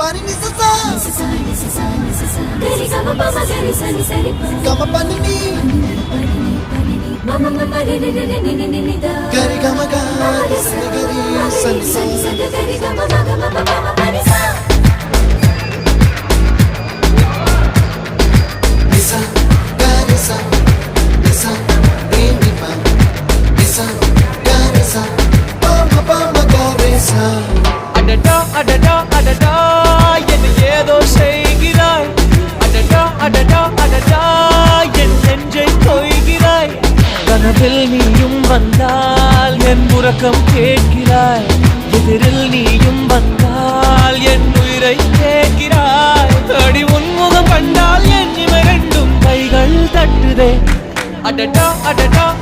pani ni sa gari ga ma pa ma gari sa ni ga ma pani ni ma ma ma re re re ni ni ni da gari ga ma ga sa gari sa ni gari ga ma ga ma pa ma pani sa ni sa re ni pa ni sa gari sa pa ma gari sa adada adada adada என்ன ஏதோ செய்கிறாய் adada adada adada என் நெஞ்சை கொய்கிறாய் கனவில் நீயும் வந்தால் என் உறக்கம் கேட்கிறாய் எதிரில் நீயும் வந்தால் என் உயிரை கேட்கிறாய் அடி உன்முகம் கண்டால் என் இமை ரெண்டும் கைகள் தட்டுதே adada adada